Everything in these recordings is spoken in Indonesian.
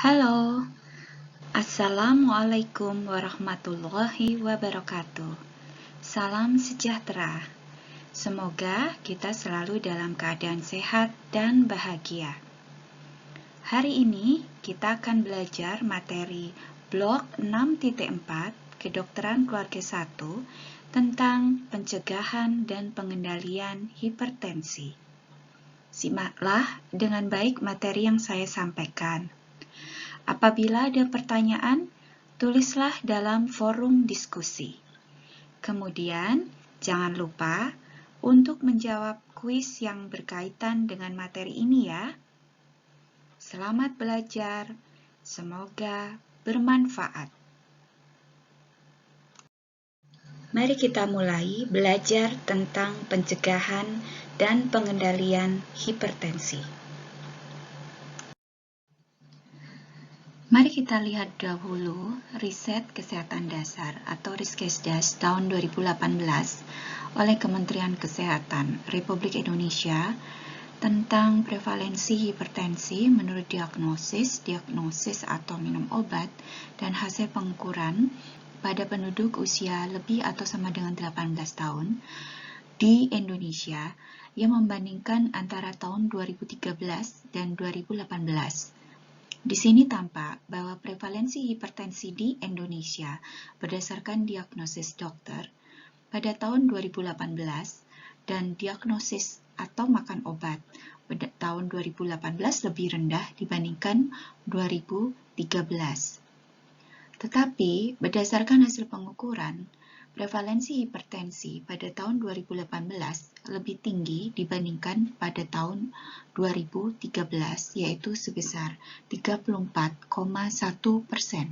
Halo, Assalamualaikum warahmatullahi wabarakatuh. Salam sejahtera. Semoga kita selalu dalam keadaan sehat dan bahagia. Hari ini kita akan belajar materi blok 6.4 Kedokteran Keluarga 1 tentang pencegahan dan pengendalian hipertensi. Simaklah dengan baik materi yang saya sampaikan. Apabila ada pertanyaan, tulislah dalam forum diskusi. Kemudian, jangan lupa untuk menjawab kuis yang berkaitan dengan materi ini ya. Selamat belajar, semoga bermanfaat. Mari kita mulai belajar tentang pencegahan dan pengendalian hipertensi. Mari kita lihat dahulu riset kesehatan dasar atau Riskesdas tahun 2018 oleh Kementerian Kesehatan Republik Indonesia tentang prevalensi hipertensi menurut diagnosis atau minum obat, dan hasil pengukuran pada penduduk usia lebih atau sama dengan 18 tahun di Indonesia yang membandingkan antara tahun 2013 dan 2018. Di sini tampak bahwa prevalensi hipertensi di Indonesia berdasarkan diagnosis dokter pada tahun 2018 dan diagnosis atau makan obat pada tahun 2018 lebih rendah dibandingkan 2013. Tetapi berdasarkan hasil pengukuran, prevalensi hipertensi pada tahun 2018 lebih tinggi dibandingkan pada tahun 2013, yaitu sebesar 34,1%.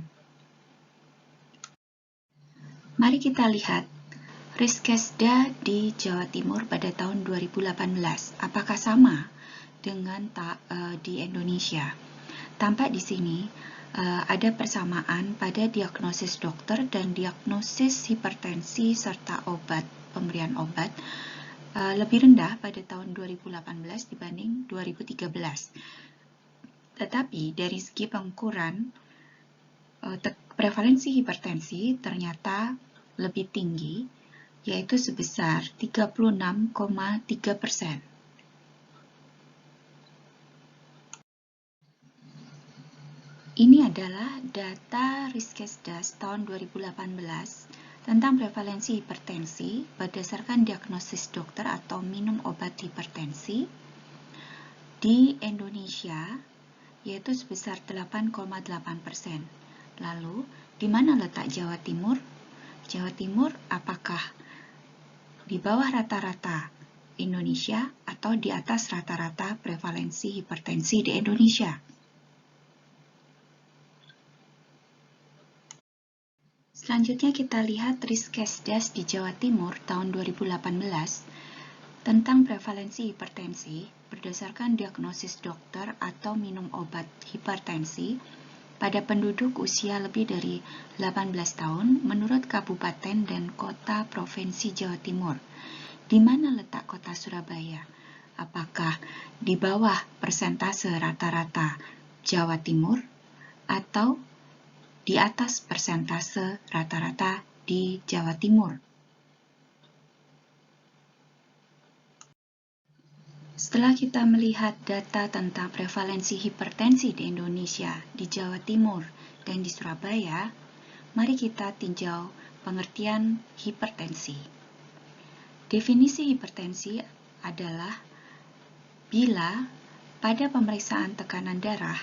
Mari kita lihat Riskesda di Jawa Timur pada tahun 2018. Apakah sama dengan di Indonesia? Tampak di sini ada persamaan pada diagnosis dokter dan diagnosis hipertensi serta pemberian obat lebih rendah pada tahun 2018 dibanding 2013. Tetapi dari segi pengukuran, prevalensi hipertensi ternyata lebih tinggi, yaitu sebesar 36,3%. Ini adalah data Riskesdas tahun 2018 tentang prevalensi hipertensi berdasarkan diagnosis dokter atau minum obat hipertensi di Indonesia, yaitu sebesar 8,8%. Lalu, di mana letak Jawa Timur? Jawa Timur apakah di bawah rata-rata Indonesia atau di atas rata-rata prevalensi hipertensi di Indonesia? Selanjutnya kita lihat Riskesdas di Jawa Timur tahun 2018 tentang prevalensi hipertensi berdasarkan diagnosis dokter atau minum obat hipertensi pada penduduk usia lebih dari 18 tahun menurut kabupaten dan kota provinsi Jawa Timur. Di mana letak kota Surabaya? Apakah di bawah persentase rata-rata Jawa Timur atau di atas persentase rata-rata di Jawa Timur? Setelah kita melihat data tentang prevalensi hipertensi di Indonesia, di Jawa Timur, dan di Surabaya, mari kita tinjau pengertian hipertensi. Definisi hipertensi adalah bila pada pemeriksaan tekanan darah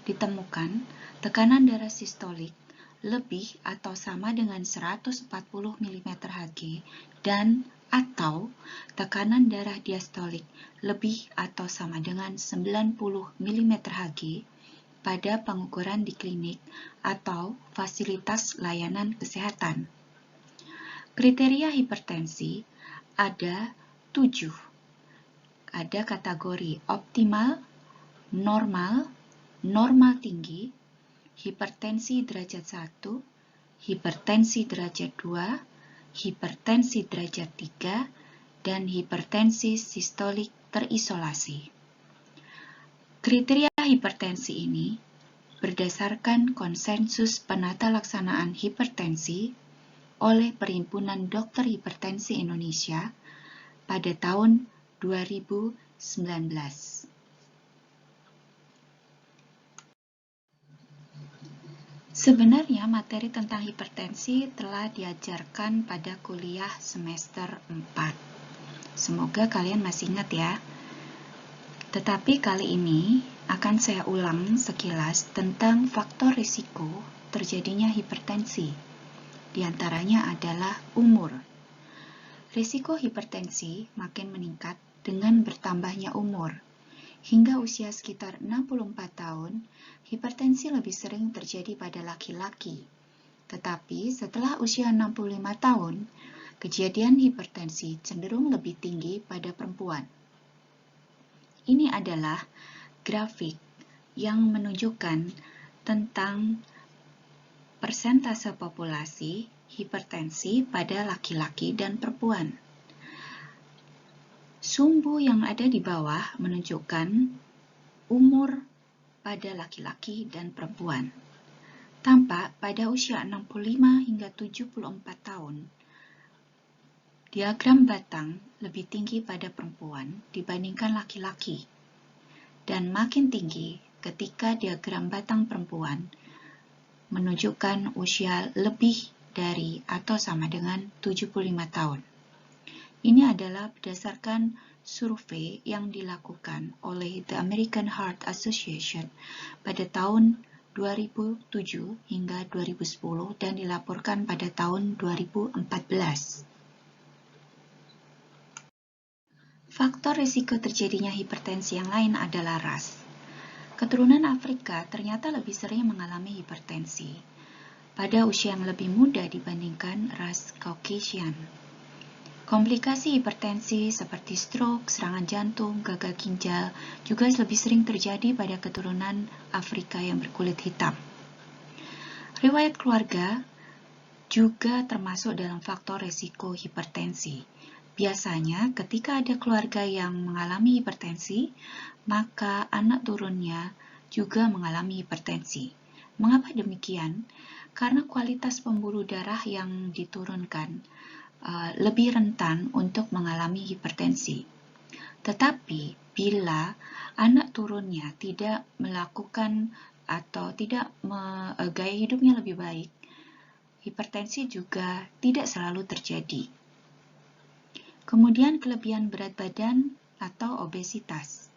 ditemukan tekanan darah sistolik lebih atau sama dengan 140 mmHg dan atau tekanan darah diastolik lebih atau sama dengan 90 mmHg pada pengukuran di klinik atau fasilitas layanan kesehatan. Kriteria hipertensi ada 7. Ada kategori optimal, normal, normal tinggi, hipertensi derajat 1, hipertensi derajat 2, hipertensi derajat 3, dan hipertensi sistolik terisolasi. Kriteria hipertensi ini berdasarkan konsensus penata laksanaan hipertensi oleh Perhimpunan Dokter Hipertensi Indonesia pada tahun 2019. Sebenarnya materi tentang hipertensi telah diajarkan pada kuliah semester 4. Semoga kalian masih ingat ya. Tetapi kali ini akan saya ulang sekilas tentang faktor risiko terjadinya hipertensi. Di antaranya adalah umur. Risiko hipertensi makin meningkat dengan bertambahnya umur. Hingga usia sekitar 64 tahun, hipertensi lebih sering terjadi pada laki-laki. Tetapi setelah usia 65 tahun, kejadian hipertensi cenderung lebih tinggi pada perempuan. Ini adalah grafik yang menunjukkan tentang persentase populasi hipertensi pada laki-laki dan perempuan. Sumbu yang ada di bawah menunjukkan umur pada laki-laki dan perempuan. Tampak pada usia 65 hingga 74 tahun, diagram batang lebih tinggi pada perempuan dibandingkan laki-laki, dan makin tinggi ketika diagram batang perempuan menunjukkan usia lebih dari atau sama dengan 75 tahun. Ini adalah berdasarkan survei yang dilakukan oleh The American Heart Association pada tahun 2007 hingga 2010 dan dilaporkan pada tahun 2014. Faktor risiko terjadinya hipertensi yang lain adalah ras. Keturunan Afrika ternyata lebih sering mengalami hipertensi pada usia yang lebih muda dibandingkan ras Caucasian. Komplikasi hipertensi seperti stroke, serangan jantung, gagal ginjal juga lebih sering terjadi pada keturunan Afrika yang berkulit hitam. Riwayat keluarga juga termasuk dalam faktor risiko hipertensi. Biasanya ketika ada keluarga yang mengalami hipertensi, maka anak turunnya juga mengalami hipertensi. Mengapa demikian? Karena kualitas pembuluh darah yang diturunkan lebih rentan untuk mengalami hipertensi. Tetapi bila anak turunnya tidak melakukan atau tidak gaya hidupnya lebih baik, hipertensi juga tidak selalu terjadi. Kemudian kelebihan berat badan atau obesitas.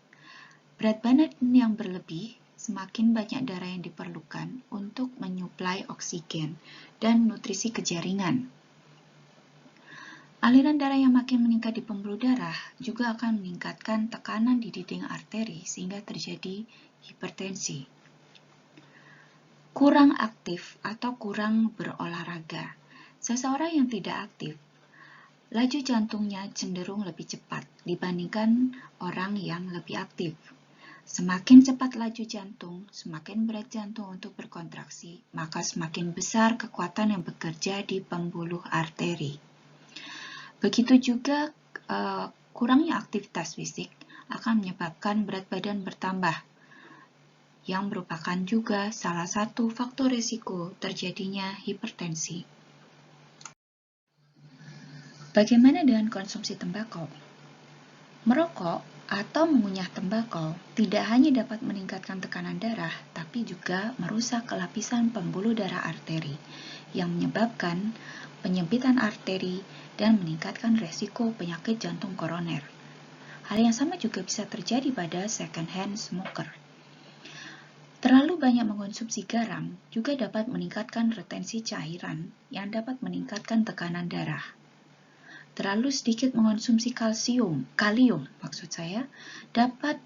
Berat badan yang berlebih, semakin banyak darah yang diperlukan untuk menyuplai oksigen dan nutrisi ke jaringan. Aliran darah yang makin meningkat di pembuluh darah juga akan meningkatkan tekanan di dinding arteri sehingga terjadi hipertensi. Kurang aktif atau kurang berolahraga. Seseorang yang tidak aktif, laju jantungnya cenderung lebih cepat dibandingkan orang yang lebih aktif. Semakin cepat laju jantung, semakin berat jantung untuk berkontraksi, maka semakin besar kekuatan yang bekerja di pembuluh arteri. Begitu juga kurangnya aktivitas fisik akan menyebabkan berat badan bertambah, yang merupakan juga salah satu faktor risiko terjadinya hipertensi. Bagaimana dengan konsumsi tembakau? Merokok atau mengunyah tembakau tidak hanya dapat meningkatkan tekanan darah, tapi juga merusak lapisan pembuluh darah arteri, yang menyebabkan penyempitan arteri dan meningkatkan resiko penyakit jantung koroner. Hal yang sama juga bisa terjadi pada second hand smoker. Terlalu banyak mengonsumsi garam juga dapat meningkatkan retensi cairan yang dapat meningkatkan tekanan darah. Terlalu sedikit mengonsumsi kalium dapat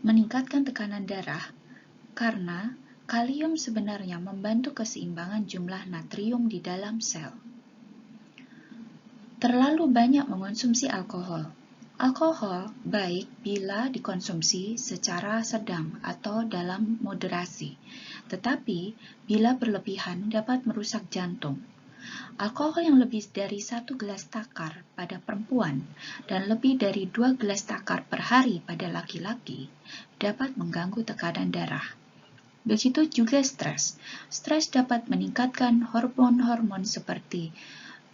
meningkatkan tekanan darah karena kalium sebenarnya membantu keseimbangan jumlah natrium di dalam sel. Terlalu banyak mengonsumsi alkohol. Alkohol baik bila dikonsumsi secara sedang atau dalam moderasi, tetapi bila berlebihan dapat merusak jantung. Alkohol yang lebih dari 1 gelas takar pada perempuan dan lebih dari 2 gelas takar per hari pada laki-laki dapat mengganggu tekanan darah. Begitu juga stres. Stres dapat meningkatkan hormon-hormon seperti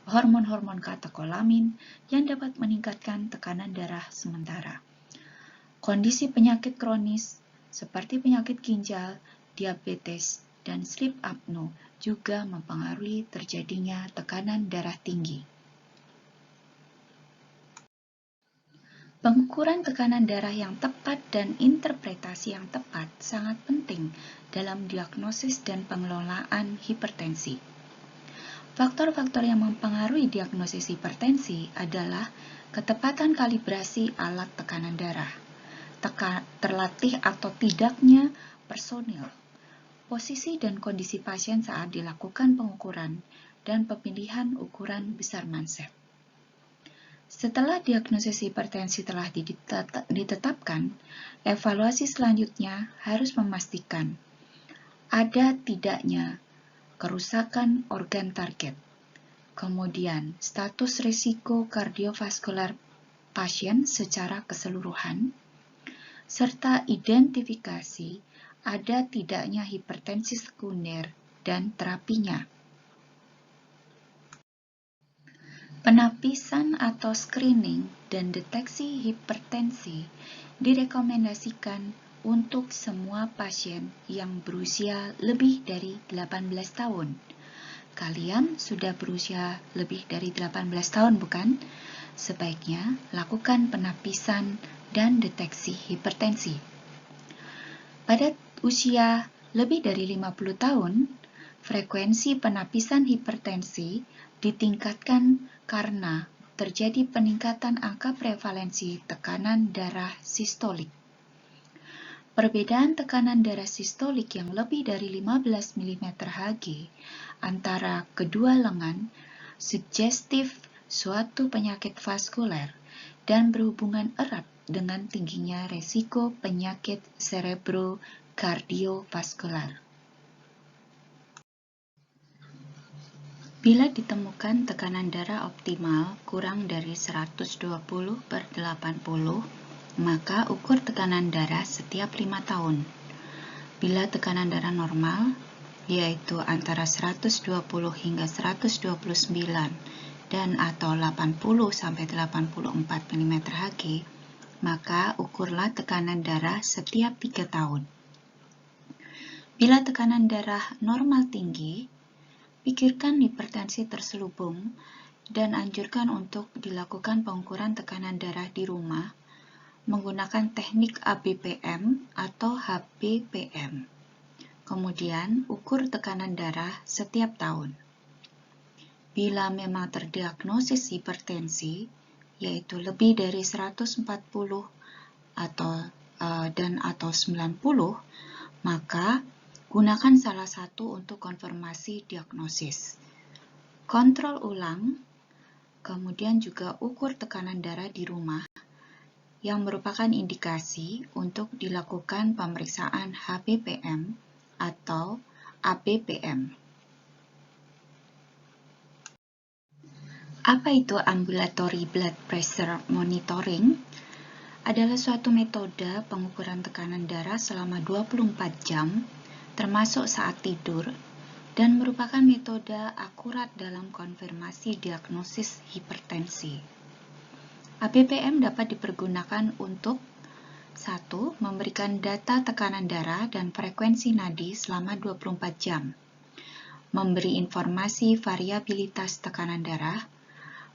hormon-hormon katekolamin yang dapat meningkatkan tekanan darah sementara. Kondisi penyakit kronis seperti penyakit ginjal, diabetes, dan sleep apnea juga mempengaruhi terjadinya tekanan darah tinggi. Pengukuran tekanan darah yang tepat dan interpretasi yang tepat sangat penting dalam diagnosis dan pengelolaan hipertensi. Faktor-faktor yang mempengaruhi diagnosis hipertensi adalah ketepatan kalibrasi alat tekanan darah, terlatih atau tidaknya personil, posisi dan kondisi pasien saat dilakukan pengukuran, dan pemilihan ukuran besar manset. Setelah diagnosis hipertensi telah ditetapkan, evaluasi selanjutnya harus memastikan ada tidaknya kerusakan organ target, kemudian status risiko kardiovaskular pasien secara keseluruhan, serta identifikasi ada tidaknya hipertensi sekunder dan terapinya. Penapisan atau screening dan deteksi hipertensi direkomendasikan untuk semua pasien yang berusia lebih dari 18 tahun. Kalian sudah berusia lebih dari 18 tahun, bukan? Sebaiknya lakukan penapisan dan deteksi hipertensi. Pada usia lebih dari 50 tahun, frekuensi penapisan hipertensi ditingkatkan karena terjadi peningkatan angka prevalensi tekanan darah sistolik. Perbedaan tekanan darah sistolik yang lebih dari 15 mm Hg antara kedua lengan sugestif suatu penyakit vaskuler dan berhubungan erat dengan tingginya resiko penyakit cerebrokardiovaskular. Bila ditemukan tekanan darah optimal kurang dari 120/80, maka ukur tekanan darah setiap 5 tahun. Bila tekanan darah normal, yaitu antara 120 hingga 129 dan atau 80-84 mm Hg, maka ukurlah tekanan darah setiap 3 tahun. Bila tekanan darah normal tinggi, pikirkan hipertensi terselubung dan anjurkan untuk dilakukan pengukuran tekanan darah di rumah menggunakan teknik ABPM atau HBPM. Kemudian, ukur tekanan darah setiap tahun. Bila memang terdiagnosis hipertensi, yaitu lebih dari 140 atau 90, maka gunakan salah satu untuk konfirmasi diagnosis. Kontrol ulang, kemudian juga ukur tekanan darah di rumah yang merupakan indikasi untuk dilakukan pemeriksaan HBPM atau ABPM. Apa itu ambulatory blood pressure monitoring? Adalah suatu metode pengukuran tekanan darah selama 24 jam termasuk saat tidur, dan merupakan metode akurat dalam konfirmasi diagnosis hipertensi. ABPM dapat dipergunakan untuk 1. Memberikan data tekanan darah dan frekuensi nadi selama 24 jam, memberi informasi variabilitas tekanan darah,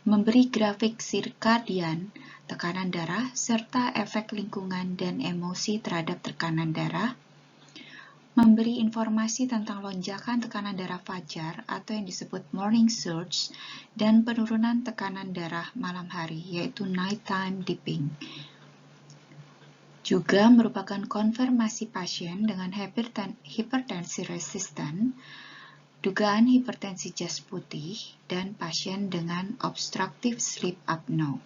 memberi grafik sirkadian tekanan darah, serta efek lingkungan dan emosi terhadap tekanan darah, memberi informasi tentang lonjakan tekanan darah fajar atau yang disebut morning surge dan penurunan tekanan darah malam hari, yaitu nighttime dipping. Juga merupakan konfirmasi pasien dengan hipertensi resisten, dugaan hipertensi jas putih, dan pasien dengan obstructive sleep apnea.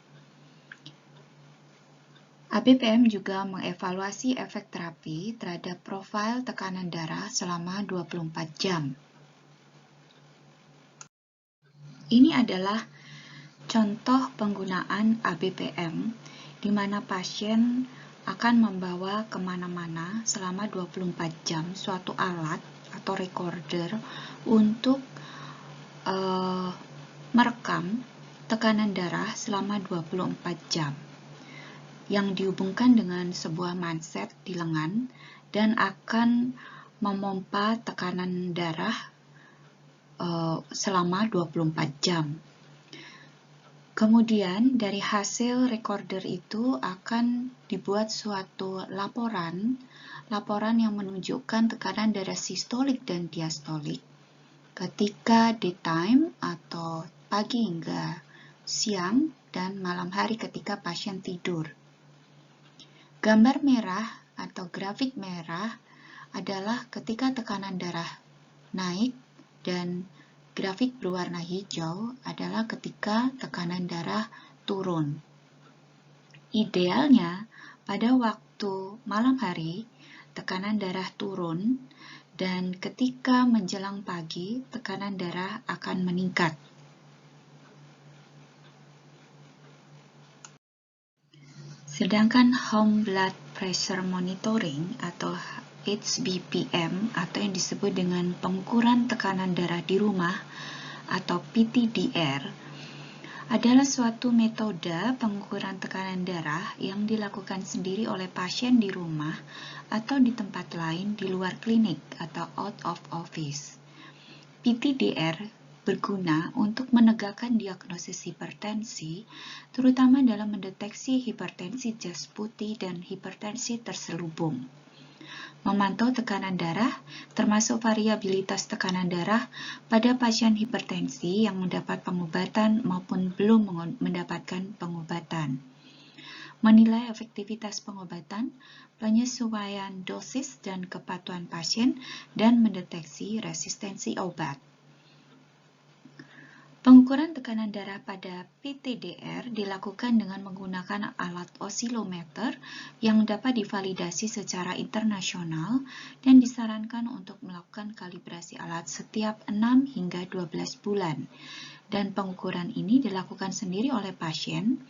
ABPM juga mengevaluasi efek terapi terhadap profil tekanan darah selama 24 jam. Ini adalah contoh penggunaan ABPM di mana pasien akan membawa kemana-mana selama 24 jam suatu alat atau recorder untuk merekam tekanan darah selama 24 jam yang dihubungkan dengan sebuah manset di lengan dan akan memompa tekanan darah selama 24 jam. Kemudian dari hasil recorder itu akan dibuat suatu laporan yang menunjukkan tekanan darah sistolik dan diastolik ketika daytime atau pagi hingga siang dan malam hari ketika pasien tidur. Gambar merah atau grafik merah adalah ketika tekanan darah naik dan grafik berwarna hijau adalah ketika tekanan darah turun. Idealnya, pada waktu malam hari, tekanan darah turun, dan ketika menjelang pagi, tekanan darah akan meningkat. Sedangkan Home Blood Pressure Monitoring atau HBPM atau yang disebut dengan pengukuran tekanan darah di rumah atau PTDR adalah suatu metode pengukuran tekanan darah yang dilakukan sendiri oleh pasien di rumah atau di tempat lain di luar klinik atau out of office. PTDR berguna untuk menegakkan diagnosis hipertensi, terutama dalam mendeteksi hipertensi jas putih dan hipertensi terselubung. Memantau tekanan darah, termasuk variabilitas tekanan darah pada pasien hipertensi yang mendapat pengobatan maupun belum mendapatkan pengobatan. Menilai efektivitas pengobatan, penyesuaian dosis dan kepatuhan pasien, dan mendeteksi resistensi obat. Pengukuran tekanan darah pada PTDR dilakukan dengan menggunakan alat osilometer yang dapat divalidasi secara internasional dan disarankan untuk melakukan kalibrasi alat setiap 6 hingga 12 bulan. Dan pengukuran ini dilakukan sendiri oleh pasien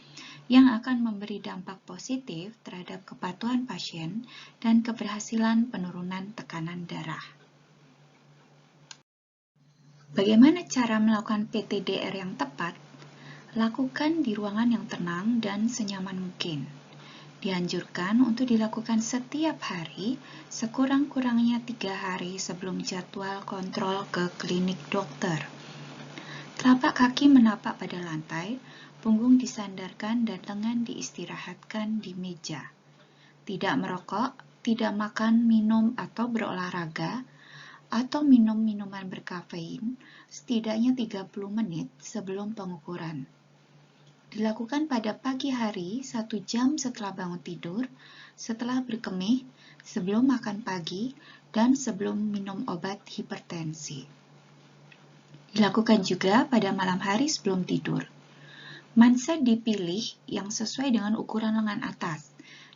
yang akan memberi dampak positif terhadap kepatuhan pasien dan keberhasilan penurunan tekanan darah. Bagaimana cara melakukan PTDR yang tepat? Lakukan di ruangan yang tenang dan senyaman mungkin. Dianjurkan untuk dilakukan setiap hari, sekurang-kurangnya 3 hari sebelum jadwal kontrol ke klinik dokter. Telapak kaki menapak pada lantai, punggung disandarkan dan lengan diistirahatkan di meja. Tidak merokok, tidak makan, minum, atau berolahraga, atau minum minuman berkafein setidaknya 30 menit sebelum pengukuran. Dilakukan pada pagi hari 1 jam setelah bangun tidur, setelah berkemih, sebelum makan pagi, dan sebelum minum obat hipertensi. Dilakukan juga pada malam hari sebelum tidur. Manset dipilih yang sesuai dengan ukuran lengan atas.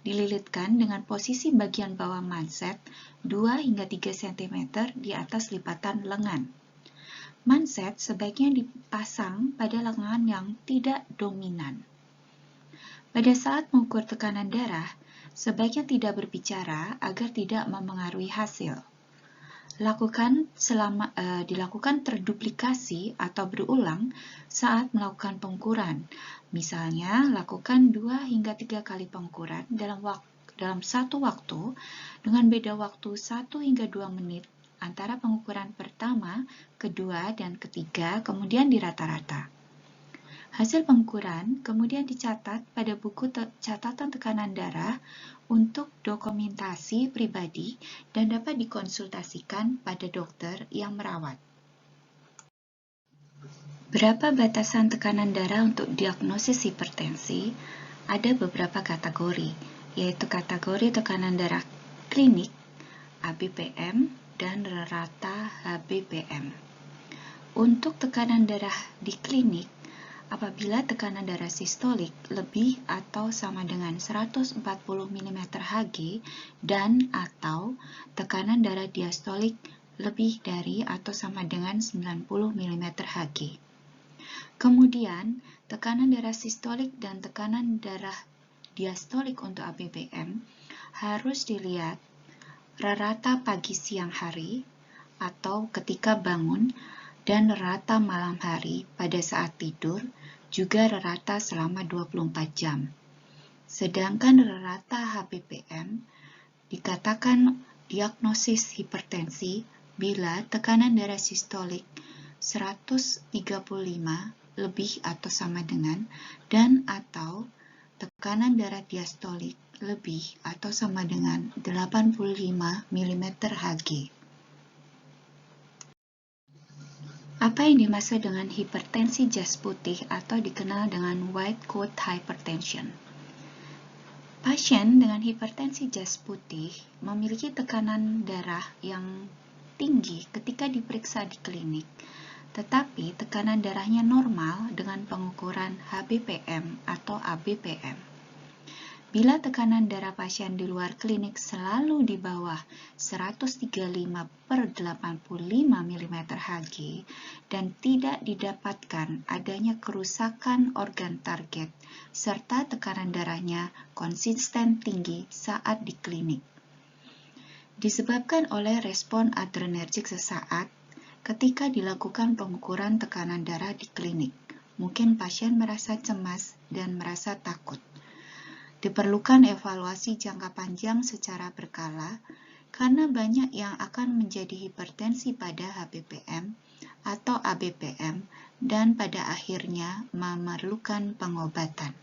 Dililitkan dengan posisi bagian bawah manset 2 hingga 3 cm di atas lipatan lengan. Manset sebaiknya dipasang pada lengan yang tidak dominan. Pada saat mengukur tekanan darah, sebaiknya tidak berbicara agar tidak memengaruhi hasil. Dilakukan terduplikasi atau berulang saat melakukan pengukuran. Misalnya, lakukan 2 hingga 3 kali pengukuran dalam satu waktu dengan beda waktu 1 hingga 2 menit antara pengukuran pertama, kedua, dan ketiga, kemudian dirata-rata. Hasil pengukuran kemudian dicatat pada buku catatan tekanan darah untuk dokumentasi pribadi dan dapat dikonsultasikan pada dokter yang merawat. Berapa batasan tekanan darah untuk diagnosis hipertensi? Ada beberapa kategori, yaitu kategori tekanan darah klinik, ABPM, dan rata HBPM. Untuk tekanan darah di klinik, apabila tekanan darah sistolik lebih atau sama dengan 140 mmHg dan atau tekanan darah diastolik lebih dari atau sama dengan 90 mmHg. Kemudian, tekanan darah sistolik dan tekanan darah diastolik untuk ABPM harus dilihat rata pagi siang hari atau ketika bangun dan rata malam hari pada saat tidur, juga rata selama 24 jam. Sedangkan rata HBPM dikatakan diagnosis hipertensi bila tekanan darah sistolik 135 lebih atau sama dengan dan atau tekanan darah diastolik lebih atau sama dengan 85 mm/Hg. Apa yang dimaksud dengan hipertensi jas putih atau dikenal dengan white coat hypertension? Pasien dengan hipertensi jas putih memiliki tekanan darah yang tinggi ketika diperiksa di klinik, tetapi tekanan darahnya normal dengan pengukuran HBPM atau ABPM. Bila tekanan darah pasien di luar klinik selalu di bawah 135/85 mm/Hg dan tidak didapatkan adanya kerusakan organ target serta tekanan darahnya konsisten tinggi saat di klinik, disebabkan oleh respon adrenergik sesaat ketika dilakukan pengukuran tekanan darah di klinik. Mungkin pasien merasa cemas dan merasa takut. Diperlukan evaluasi jangka panjang secara berkala karena banyak yang akan menjadi hipertensi pada HBPM atau ABPM dan pada akhirnya memerlukan pengobatan.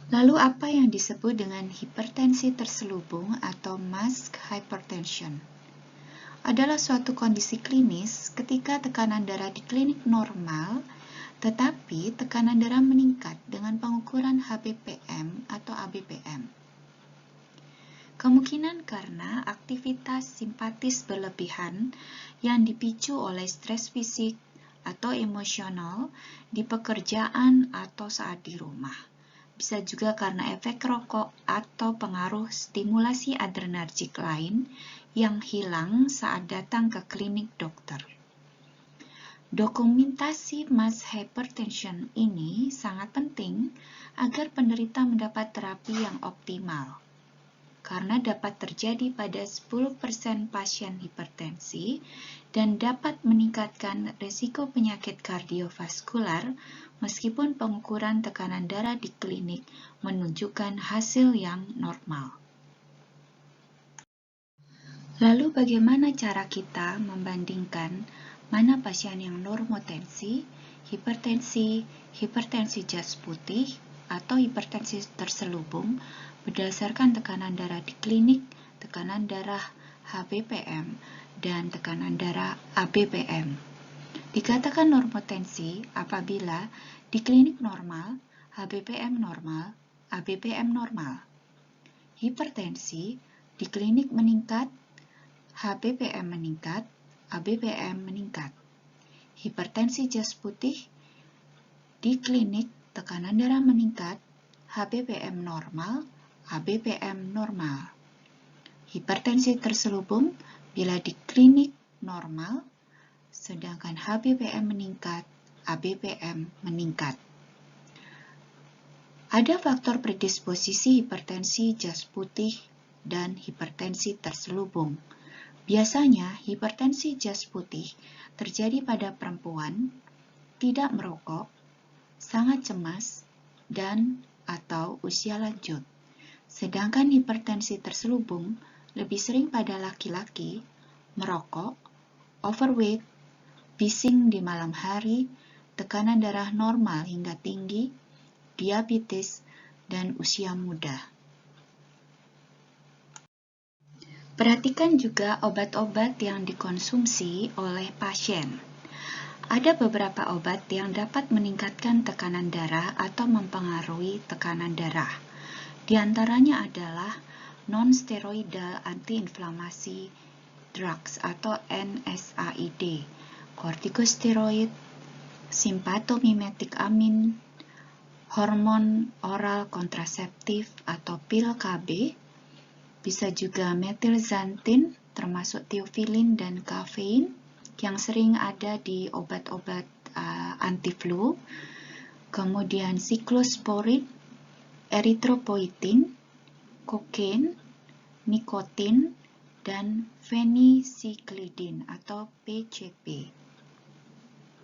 Lalu apa yang disebut dengan hipertensi terselubung atau masked hypertension? Adalah suatu kondisi klinis ketika tekanan darah di klinik normal tetapi tekanan darah meningkat dengan pengukuran HBPM atau ABPM. Kemungkinan karena aktivitas simpatis berlebihan yang dipicu oleh stres fisik atau emosional di pekerjaan atau saat di rumah. Bisa juga karena efek rokok atau pengaruh stimulasi adrenergik lain yang hilang saat datang ke klinik dokter. Dokumentasi masked hypertension ini sangat penting agar penderita mendapat terapi yang optimal, karena dapat terjadi pada 10% pasien hipertensi dan dapat meningkatkan risiko penyakit kardiovaskular meskipun pengukuran tekanan darah di klinik menunjukkan hasil yang normal. Lalu bagaimana cara kita membandingkan mana pasien yang normotensi, hipertensi jas putih, atau hipertensi terselubung berdasarkan tekanan darah di klinik, tekanan darah HBPM, dan tekanan darah ABPM. Dikatakan normotensi apabila di klinik normal, HBPM normal, ABPM normal. Hipertensi di klinik meningkat, HBPM meningkat, ABPM meningkat. Hipertensi jas putih di klinik tekanan darah meningkat, HBPM normal, ABPM normal. Hipertensi terselubung bila di klinik normal, sedangkan HBPM meningkat, ABPM meningkat. Ada faktor predisposisi hipertensi jas putih dan hipertensi terselubung. Biasanya, hipertensi jas putih terjadi pada perempuan, tidak merokok, sangat cemas, dan atau usia lanjut. Sedangkan hipertensi terselubung lebih sering pada laki-laki, merokok, overweight, bising di malam hari, tekanan darah normal hingga tinggi, diabetes, dan usia muda. Perhatikan juga obat-obat yang dikonsumsi oleh pasien. Ada beberapa obat yang dapat meningkatkan tekanan darah atau mempengaruhi tekanan darah. Di antaranya adalah non-steroidal antiinflamasi drugs atau NSAID, kortikosteroid, simpatomimetik amin, hormon oral kontraseptif atau pil KB, bisa juga metilxanthin termasuk theophylline dan kafein yang sering ada di obat-obat anti-flu, kemudian siklosporin, eritropoietin, kokain, nikotin, dan phencyclidine atau PCP.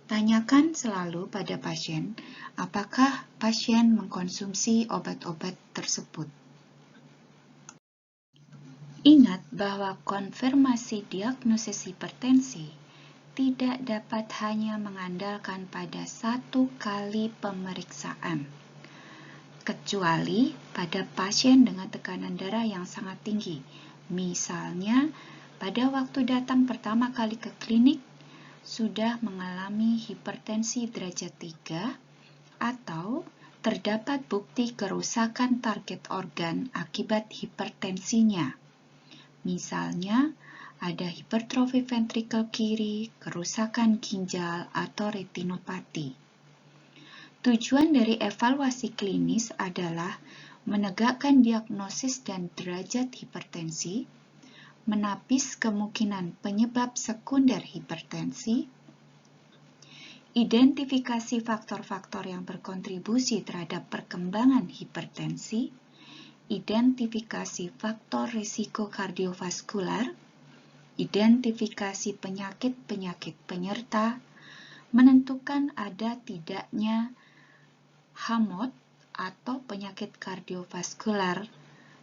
Tanyakan selalu pada pasien apakah pasien mengkonsumsi obat-obat tersebut. Ingat bahwa konfirmasi diagnosis hipertensi tidak dapat hanya mengandalkan pada satu kali pemeriksaan, kecuali pada pasien dengan tekanan darah yang sangat tinggi. Misalnya, pada waktu datang pertama kali ke klinik, sudah mengalami hipertensi derajat 3, atau terdapat bukti kerusakan target organ akibat hipertensinya. Misalnya, ada hipertrofi ventrikel kiri, kerusakan ginjal, atau retinopati. Tujuan dari evaluasi klinis adalah menegakkan diagnosis dan derajat hipertensi, menapis kemungkinan penyebab sekunder hipertensi, identifikasi faktor-faktor yang berkontribusi terhadap perkembangan hipertensi, identifikasi faktor risiko kardiovaskular, identifikasi penyakit-penyakit penyerta, menentukan ada tidaknya HAMOT atau penyakit kardiovaskular,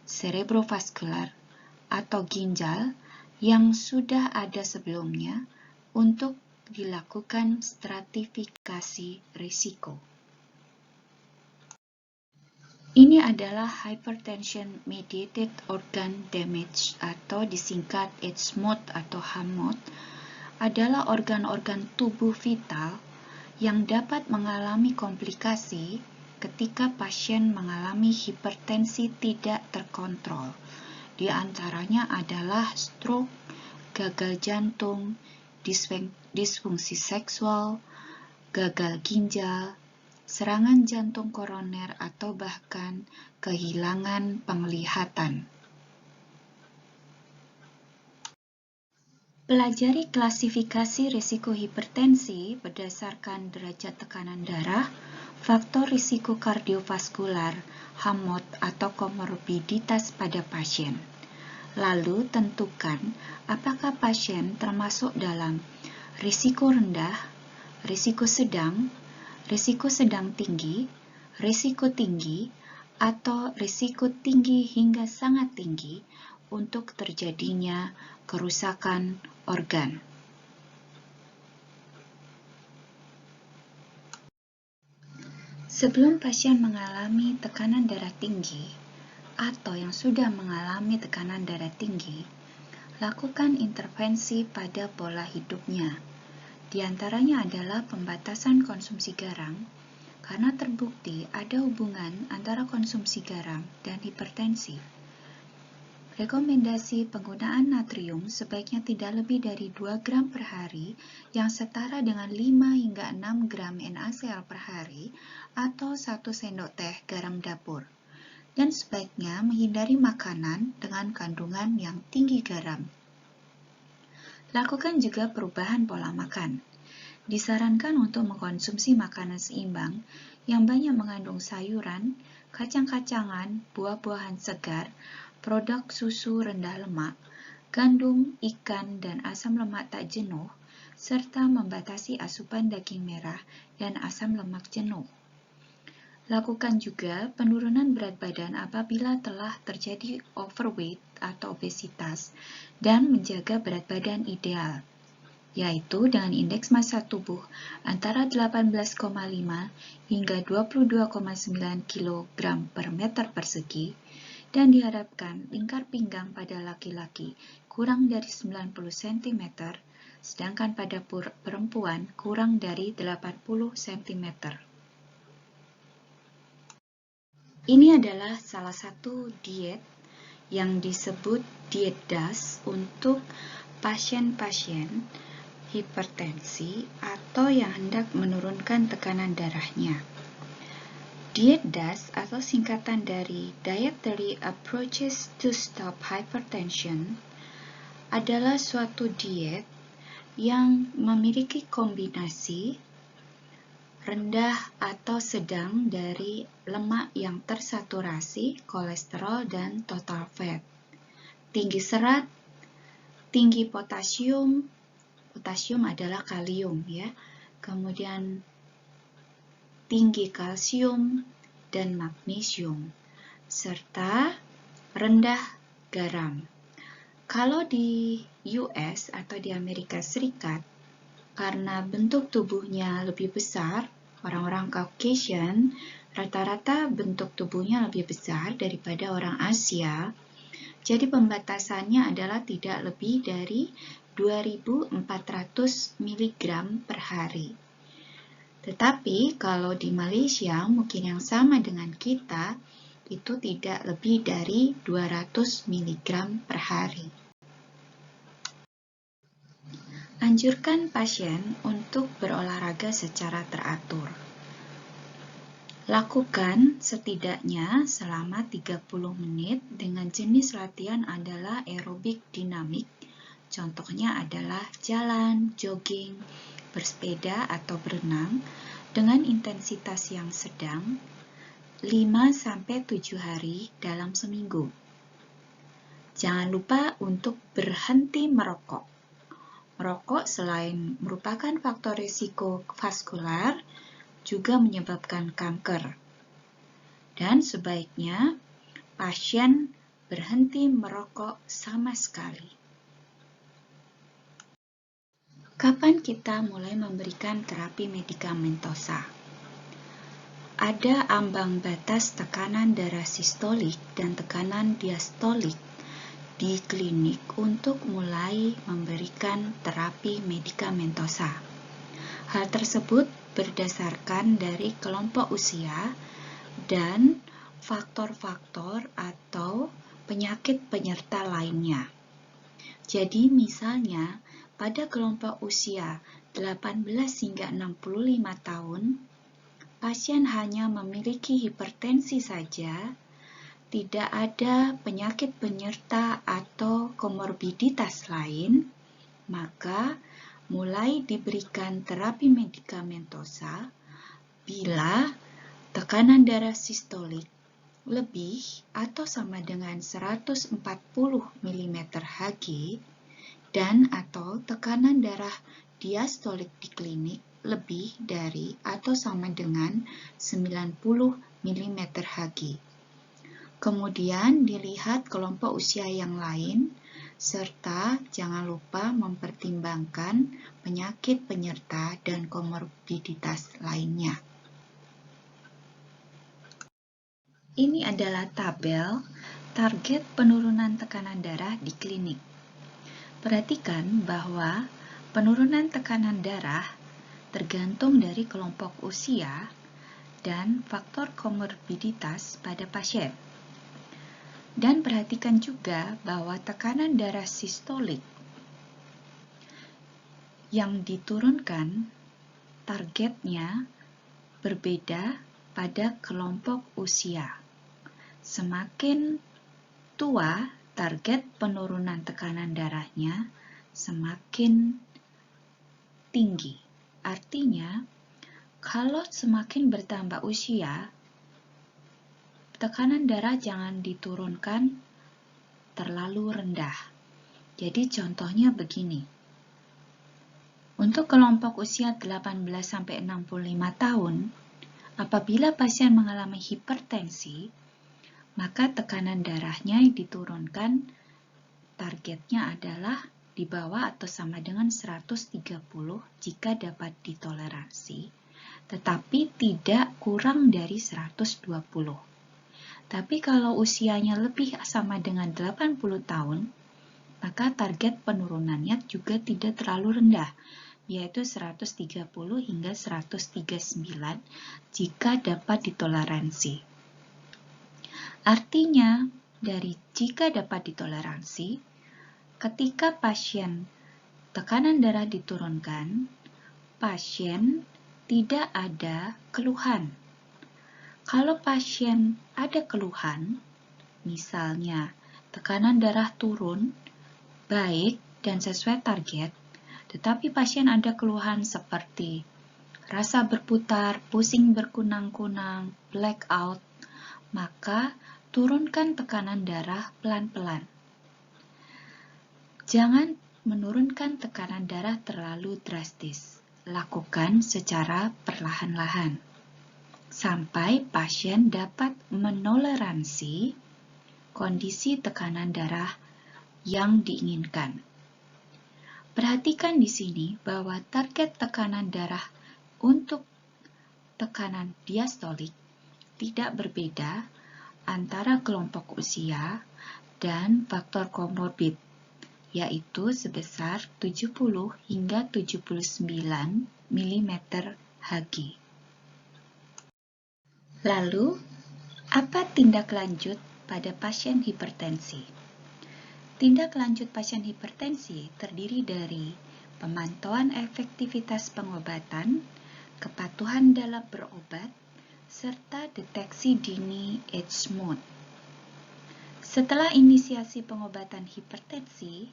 cerebrovaskular, atau ginjal yang sudah ada sebelumnya untuk dilakukan stratifikasi risiko. Ini adalah hypertension mediated organ damage atau disingkat HMOD atau HAMOT, adalah organ-organ tubuh vital yang dapat mengalami komplikasi ketika pasien mengalami hipertensi tidak terkontrol. Di antaranya adalah stroke, gagal jantung, disfungsi seksual, gagal ginjal, serangan jantung koroner, atau bahkan kehilangan penglihatan. Pelajari klasifikasi risiko hipertensi berdasarkan derajat tekanan darah, faktor risiko kardiovaskular, HAMOT atau komorbiditas pada pasien. Lalu tentukan apakah pasien termasuk dalam risiko rendah, risiko sedang tinggi, risiko tinggi, atau risiko tinggi hingga sangat tinggi untuk terjadinya kerusakan organ. Sebelum pasien mengalami tekanan darah tinggi atau yang sudah mengalami tekanan darah tinggi, lakukan intervensi pada pola hidupnya. Di antaranya adalah pembatasan konsumsi garam, karena terbukti ada hubungan antara konsumsi garam dan hipertensi. Rekomendasi penggunaan natrium sebaiknya tidak lebih dari 2 gram per hari, yang setara dengan 5 hingga 6 gram NaCl per hari, atau 1 sendok teh garam dapur. Dan sebaiknya menghindari makanan dengan kandungan yang tinggi garam. Lakukan juga perubahan pola makan. Disarankan untuk mengkonsumsi makanan seimbang yang banyak mengandung sayuran, kacang-kacangan, buah-buahan segar, produk susu rendah lemak, gandum, ikan, dan asam lemak tak jenuh, serta membatasi asupan daging merah dan asam lemak jenuh. Lakukan juga penurunan berat badan apabila telah terjadi overweight atau obesitas dan menjaga berat badan ideal, yaitu dengan indeks massa tubuh antara 18,5 hingga 22,9 kg per meter persegi, dan diharapkan lingkar pinggang pada laki-laki kurang dari 90 cm, sedangkan pada perempuan kurang dari 80 cm. Ini adalah salah satu diet yang disebut diet DAS untuk pasien-pasien hipertensi atau yang hendak menurunkan tekanan darahnya. Diet DAS atau singkatan dari Dietary Approaches to Stop Hypertension adalah suatu diet yang memiliki kombinasi rendah atau sedang dari lemak yang tersaturasi, kolesterol, dan total fat. Tinggi serat, tinggi potasium, potasium adalah kalium ya. Kemudian tinggi kalsium dan magnesium, serta rendah garam. Kalau di US atau di Amerika Serikat, karena bentuk tubuhnya lebih besar, orang-orang Caucasian rata-rata bentuk tubuhnya lebih besar daripada orang Asia, jadi pembatasannya adalah tidak lebih dari 2.400 mg per hari. Tetapi kalau di Malaysia, mungkin yang sama dengan kita, itu tidak lebih dari 200 mg per hari. Anjurkan pasien untuk berolahraga secara teratur. Lakukan setidaknya selama 30 menit dengan jenis latihan adalah aerobik dinamik. Contohnya adalah jalan, jogging, bersepeda atau berenang dengan intensitas yang sedang 5-7 hari dalam seminggu. Jangan lupa untuk berhenti merokok. Merokok selain merupakan faktor risiko vaskular, juga menyebabkan kanker. Dan sebaiknya pasien berhenti merokok sama sekali. Kapan kita mulai memberikan terapi medikamentosa? Ada ambang batas tekanan darah sistolik dan tekanan diastolik di klinik untuk mulai memberikan terapi medikamentosa. Hal tersebut berdasarkan dari kelompok usia dan faktor-faktor atau penyakit penyerta lainnya. Jadi misalnya pada kelompok usia 18 hingga 65 tahun, pasien hanya memiliki hipertensi saja, tidak ada penyakit penyerta atau komorbiditas lain, maka mulai diberikan terapi medikamentosa bila tekanan darah sistolik lebih atau sama dengan 140 mm/Hg dan atau tekanan darah diastolik di klinik lebih dari atau sama dengan 90 mm/Hg. Kemudian dilihat kelompok usia yang lain, serta jangan lupa mempertimbangkan penyakit penyerta dan komorbiditas lainnya. Ini adalah tabel target penurunan tekanan darah di klinik. Perhatikan bahwa penurunan tekanan darah tergantung dari kelompok usia dan faktor komorbiditas pada pasien. Dan perhatikan juga bahwa tekanan darah sistolik yang diturunkan targetnya berbeda pada kelompok usia. Semakin tua target penurunan tekanan darahnya semakin tinggi. Artinya, kalau semakin bertambah usia, tekanan darah jangan diturunkan terlalu rendah. Jadi contohnya begini. Untuk kelompok usia 18-65 tahun, apabila pasien mengalami hipertensi, maka tekanan darahnya diturunkan, targetnya adalah di bawah atau sama dengan 130 jika dapat ditoleransi, tetapi tidak kurang dari 120. Tapi kalau usianya lebih sama dengan 80 tahun, maka target penurunannya juga tidak terlalu rendah, yaitu 130 hingga 139 jika dapat ditoleransi. Artinya, dari jika dapat ditoleransi, ketika pasien tekanan darah diturunkan, pasien tidak ada keluhan. Kalau pasien ada keluhan, misalnya tekanan darah turun, baik dan sesuai target, tetapi pasien ada keluhan seperti rasa berputar, pusing berkunang-kunang, blackout, maka turunkan tekanan darah pelan-pelan. Jangan menurunkan tekanan darah terlalu drastis. Lakukan secara perlahan-lahan sampai pasien dapat menoleransi kondisi tekanan darah yang diinginkan. Perhatikan di sini bahwa target tekanan darah untuk tekanan diastolik tidak berbeda antara kelompok usia dan faktor komorbid, yaitu sebesar 70 hingga 79 mm/Hg. Lalu, apa tindak lanjut pada pasien hipertensi? Tindak lanjut pasien hipertensi terdiri dari pemantauan efektivitas pengobatan, kepatuhan dalam berobat, serta deteksi dini H-mode. Setelah inisiasi pengobatan hipertensi,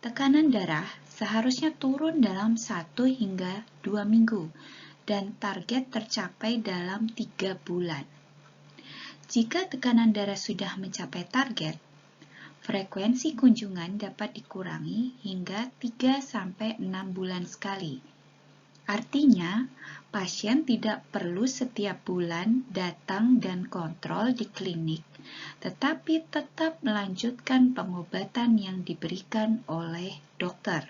tekanan darah seharusnya turun dalam 1 hingga 2 minggu dan target tercapai dalam 3 bulan. Jika tekanan darah sudah mencapai target, frekuensi kunjungan dapat dikurangi hingga 3-6 bulan sekali. Artinya, pasien tidak perlu setiap bulan datang dan kontrol di klinik, tetapi tetap melanjutkan pengobatan yang diberikan oleh dokter.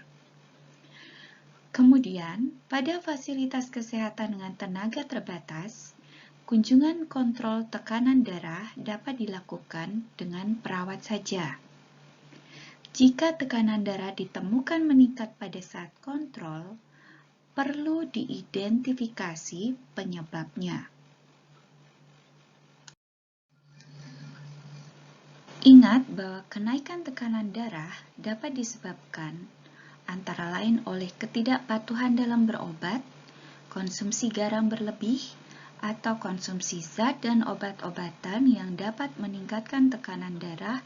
Kemudian, pada fasilitas kesehatan dengan tenaga terbatas, kunjungan kontrol tekanan darah dapat dilakukan dengan perawat saja. Jika tekanan darah ditemukan meningkat pada saat kontrol, perlu diidentifikasi penyebabnya. Ingat bahwa kenaikan tekanan darah dapat disebabkan antara lain oleh ketidakpatuhan dalam berobat, konsumsi garam berlebih, atau konsumsi zat dan obat-obatan yang dapat meningkatkan tekanan darah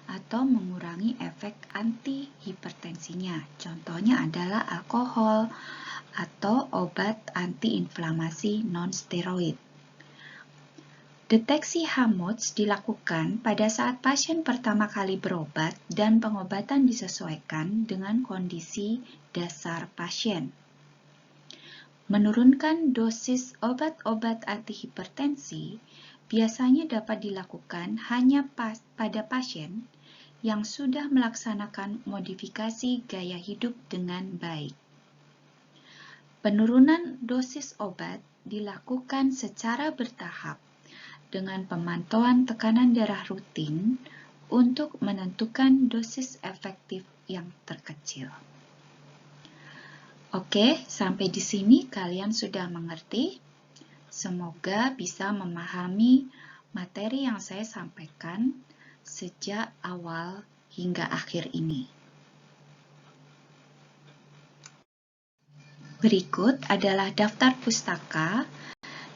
atau mengurangi efek antihipertensinya. Contohnya adalah alkohol atau obat antiinflamasi non-steroid. Deteksi H-mode dilakukan pada saat pasien pertama kali berobat dan pengobatan disesuaikan dengan kondisi dasar pasien. Menurunkan dosis obat-obat antihipertensi biasanya dapat dilakukan hanya pada pasien yang sudah melaksanakan modifikasi gaya hidup dengan baik. Penurunan dosis obat dilakukan secara bertahap dengan pemantauan tekanan darah rutin untuk menentukan dosis efektif yang terkecil. Oke, sampai di sini kalian sudah mengerti. Semoga bisa memahami materi yang saya sampaikan sejak awal hingga akhir ini. Berikut adalah daftar pustaka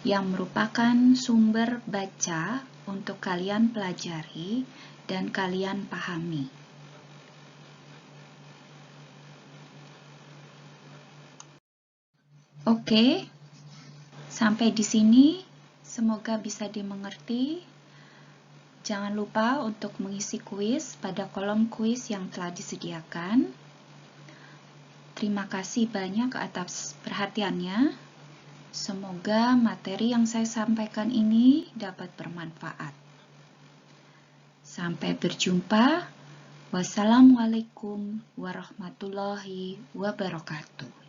yang merupakan sumber baca untuk kalian pelajari dan kalian pahami. Oke, sampai di sini semoga bisa dimengerti. Jangan lupa untuk mengisi kuis pada kolom kuis yang telah disediakan. Terima kasih banyak atas perhatiannya. Semoga materi yang saya sampaikan ini dapat bermanfaat. Sampai berjumpa. Wassalamualaikum warahmatullahi wabarakatuh.